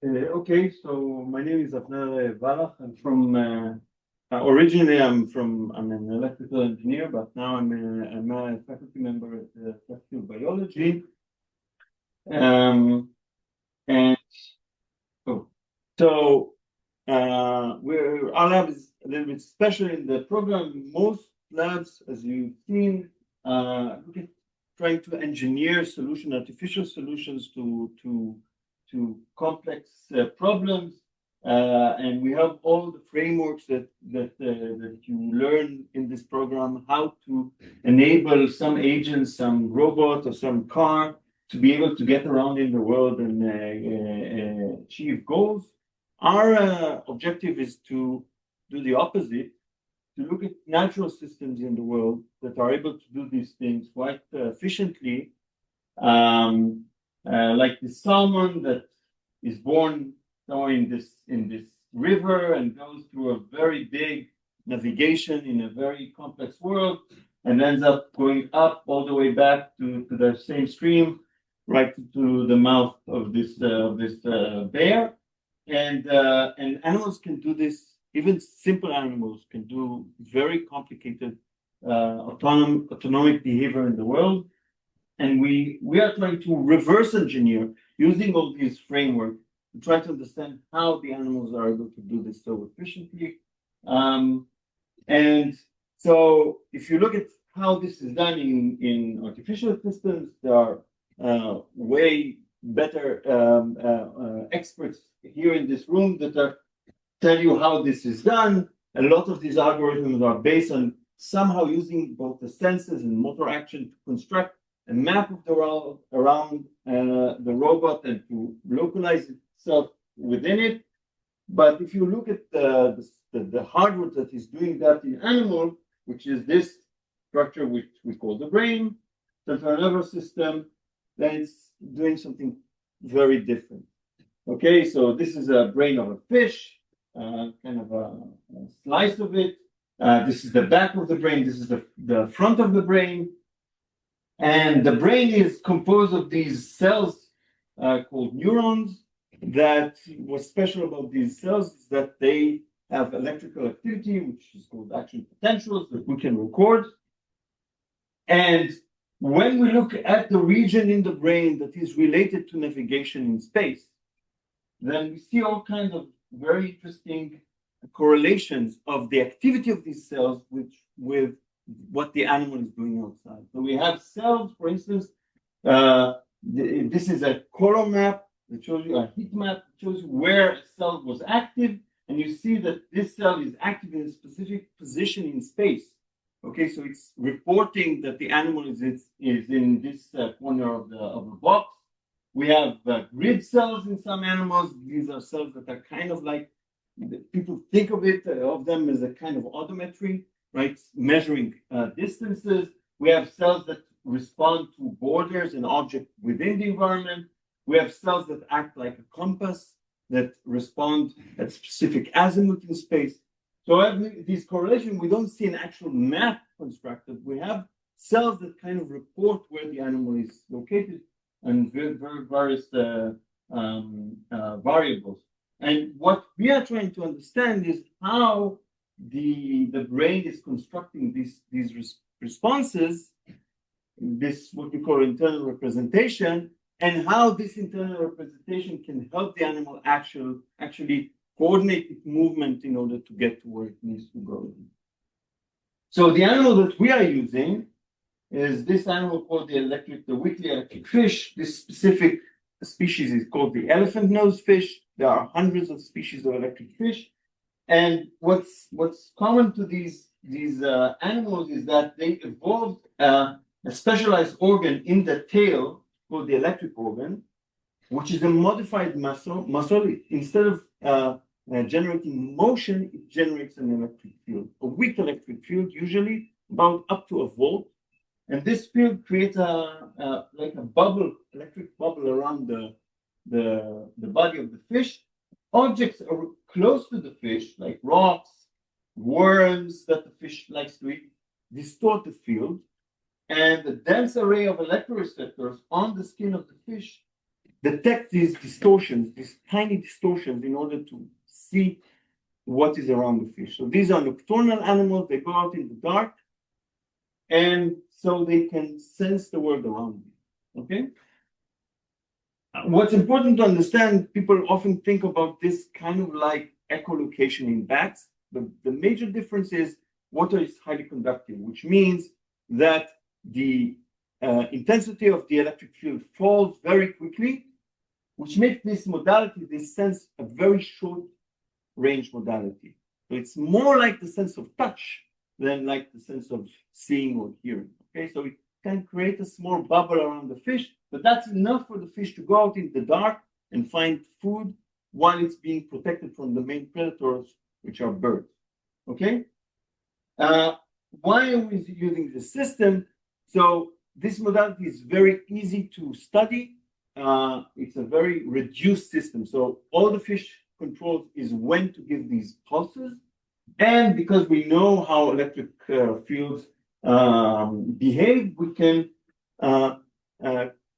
Okay, so my name is Avner Wallach. Originally I'm an electrical engineer, but now I'm a faculty member at the Faculty of Biology. Um, and oh, so our lab is a little bit special in the program. Most labs, as you've seen, look at trying to engineer artificial solutions to complex problems. And we have all the frameworks that you learn in this program, how to enable some agents, some robot or some car to be able to get around in the world and achieve goals. Our objective is to do the opposite, to look at natural systems in the world that are able to do these things quite efficiently, like the salmon that is born somewhere in this river and goes through a very big navigation in a very complex world and ends up going up all the way back to the same stream, right to the mouth of this bear. And animals can do this. Even simple animals can do very complicated autonomic behavior in the world. And we are trying to reverse engineer using all these frameworks to try to understand how the animals are able to do this so efficiently. And so if you look at how this is done in artificial systems, there are way better experts here in this room that are tell you how this is done. A lot of these algorithms are based on somehow using both the senses and motor action to construct a map of the world around the robot and to localize itself within it. But if you look at the hardware that is doing that in animal, which is this structure which we call the brain, central nervous system, then it's doing something very different. Okay, so this is a brain of a fish, kind of a slice of it. This is the back of the brain. This is the front of the brain. And the brain is composed of these cells called neurons. That what's special about these cells is that they have electrical activity, which is called action potentials, that we can record. And when we look at the region in the brain that is related to navigation in space, then we see all kinds of very interesting correlations of the activity of these cells with what the animal is doing outside. So we have cells, for instance, this is a color map that shows you a heat map, that shows you where a cell was active, and you see that this cell is active in a specific position in space. Okay, so it's reporting that the animal is in this corner of the box. We have grid cells in some animals. These are cells that are kind of like, people think of them as a kind of odometry, right? Measuring distances. We have cells that respond to borders and objects within the environment. We have cells that act like a compass that respond at specific azimuth in space. So these correlations, we don't see an actual map constructed. We have cells that kind of report where the animal is located and various variables. And what we are trying to understand is how the brain is constructing these responses, this what we call internal representation, and how this internal representation can help the animal actually coordinate its movement in order to get to where it needs to go. So the animal that we are using is this animal called the weakly electric fish. This specific species is called the elephant nose fish. There are hundreds of species of electric fish. And what's common to these animals is that they evolved a specialized organ in the tail called the electric organ, which is a modified muscle. Instead of generating motion, it generates an electric field, a weak electric field, usually about up to a volt. And this field creates like a bubble, electric bubble around the body of the fish. Objects are close to the fish, like rocks, worms that the fish likes to eat, distort the field. And the dense array of electroreceptors on the skin of the fish detect these distortions, these tiny distortions, in order to see what is around the fish. So these are nocturnal animals. They go out in the dark, and so they can sense the world around them. Okay. What's important to understand, people often think about this kind of like echolocation in bats. The major difference is water is highly conductive, which means that the intensity of the electric field falls very quickly, which makes this modality, this sense, a very short range modality. So it's more like the sense of touch than like the sense of seeing or hearing. Okay, so it can create a small bubble around the fish, but that's enough for the fish to go out in the dark and find food while it's being protected from the main predators, which are birds. Okay? Why are we using this system? So this modality is very easy to study. It's a very reduced system. So all the fish controls is when to give these pulses. And because we know how electric fields behave, we can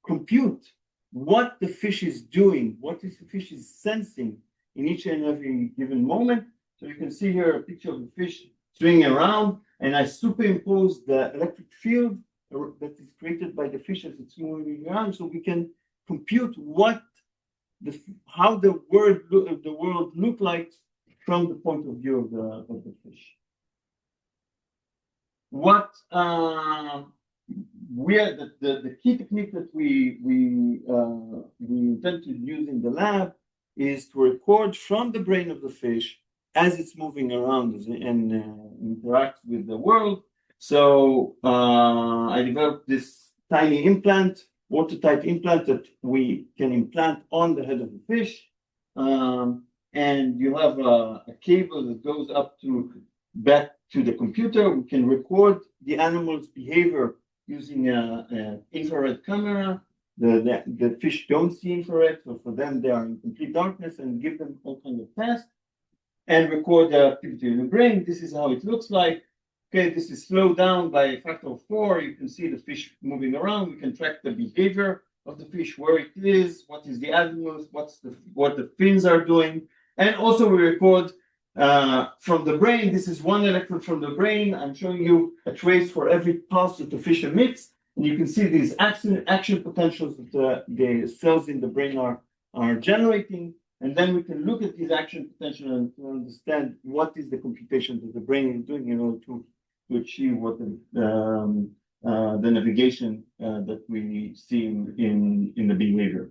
compute what the fish is doing, what the fish is sensing in each and every given moment. So you can see here a picture of the fish swinging around, and I superimpose the electric field that is created by the fish as it's moving around, so we can compute how the world look like from the point of view of the fish. What the key technique that we intend to use in the lab is to record from the brain of the fish as it's moving around and interacts with the world. So I developed this tiny implant, watertight implant, that we can implant on the head of the fish. And you have a cable that goes up back to the computer. We can record the animal's behavior using an infrared camera. The fish don't see infrared, so for them they are in complete darkness, and give them all kinds of tasks and record the activity in the brain. This is how it looks like. Okay, this is slowed down by a factor of 4. You can see the fish moving around. We can track the behavior of the fish, where it is, what is the azimuth, what the fins are doing. And also we record from the brain. This is one electrode from the brain. I'm showing you a trace for every pulse that the fish emits. And you can see these action potentials that the cells in the brain are generating. And then we can look at these action potentials and to understand what is the computation that the brain is doing in order to achieve what the navigation that we see in the behavior.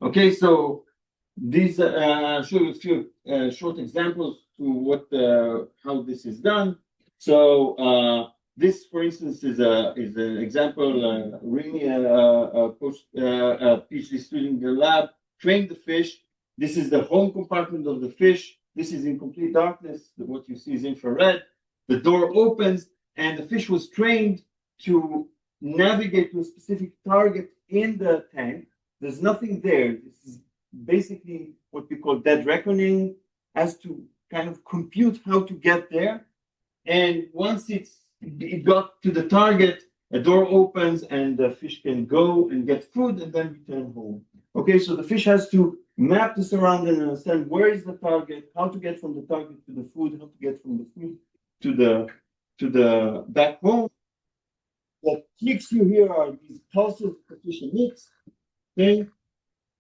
Okay, so these show you a few short examples to how this is done. So this, for instance, is an example. Really, a PhD student in the lab trained the fish. This is the home compartment of the fish. This is in complete darkness. What you see is infrared. The door opens, and the fish was trained to navigate to a specific target in the tank. There's nothing there. This is basically what we call dead reckoning, as to kind of compute how to get there. And once it got to the target, a door opens and the fish can go and get food and then return home. Okay, so the fish has to map this around and understand where is the target, how to get from the target to the food, how to get from the food to the back home. What clicks you here are these pulses the fish emits. Okay,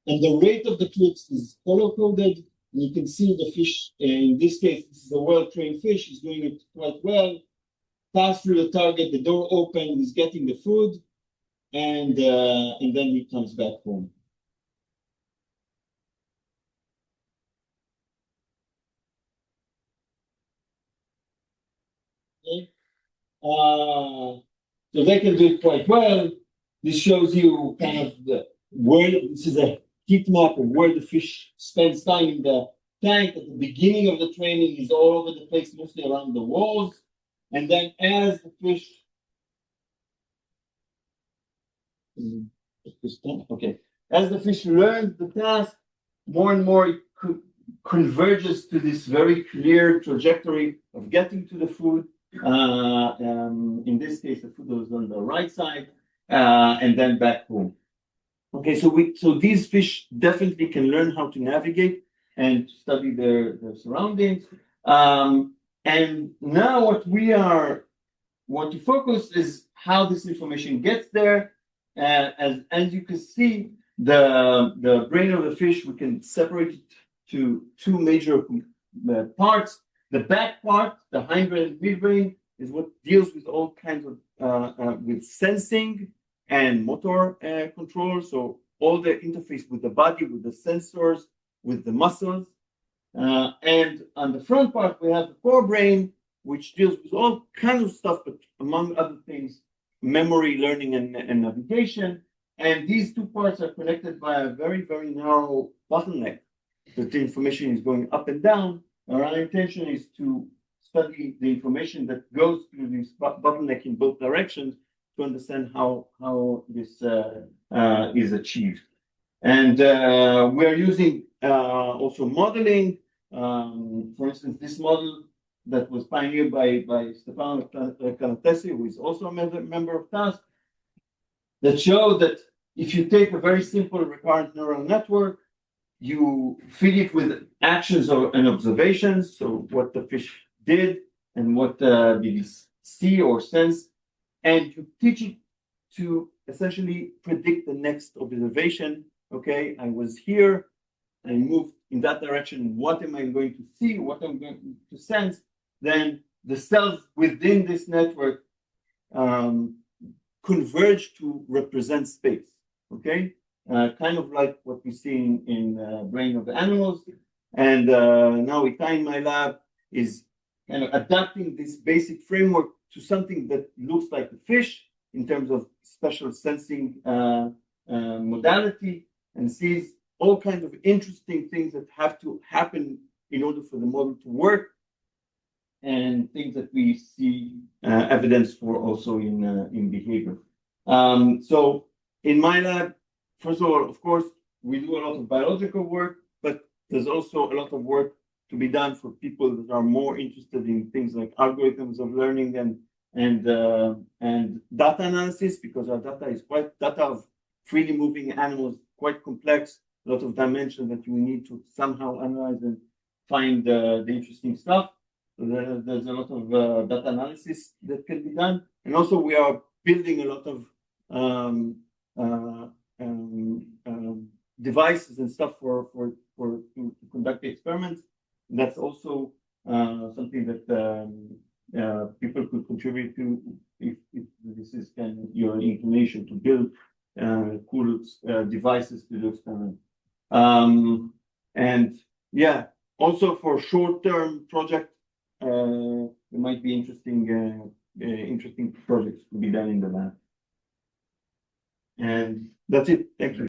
and the rate of the clicks is color-coded. And you can see the fish, in this case, this is a well-trained fish, is doing it quite well. Pass through the target, the door open, he's getting the food, and then he comes back home. Okay. So they can do it quite well. This shows you kind of where this is a heat map of where the fish spends time in the tank. At the beginning of the training, he's all over the place, mostly around the walls. And then as the fish, as the fish learns the task, more and more it converges to this very clear trajectory of getting to the food. In this case, the food was on the right side, and then back home. Okay, so these fish definitely can learn how to navigate and study their surroundings. And now what to focus is how this information gets there. As you can see, the brain of the fish, we can separate it to two major parts. The back part, the hindbrain and midbrain, is what deals with all kinds of with sensing and motor control. So all the interface with the body, with the sensors, with the muscles. And on the front part, we have the forebrain, which deals with all kinds of stuff, but among other things, memory, learning, and navigation. And these two parts are connected by a very, very narrow bottleneck that the information is going up and down. Our intention is to study the information that goes through this bottleneck in both directions to understand how this is achieved. And we're using also modeling. For instance, this model that was pioneered by Stefano Canatesi, who is also a member of TASC, that showed that if you take a very simple recurrent neural network, you feed it with actions and observations, so what the fish did and what did he see or sense, and you teach it to essentially predict the next observation. Okay, I was here, I moved in that direction. What am I going to see? What am I going to sense? Then the cells within this network converge to represent space. Okay, kind of like what we see in brain of animals. And now Itai in my lab is kind of adapting this basic framework to something that looks like a fish in terms of special sensing modality, and sees all kinds of interesting things that have to happen in order for the model to work, and things that we see evidence for also in behavior. So in my lab, first of all, of course, we do a lot of biological work, but there's also a lot of work to be done for people that are more interested in things like algorithms of learning and data analysis, because our data is quite data of freely moving animals, quite complex, a lot of dimensions that you need to somehow analyze and find the interesting stuff. So there's a lot of data analysis that can be done, and also we are building a lot of devices and stuff for to conduct the experiments. That's also something that people could contribute to if this is kind of your inclination to build cool devices to do experiments. And yeah, also for short-term project, there might be interesting projects to be done in the lab. And that's it. Thank you.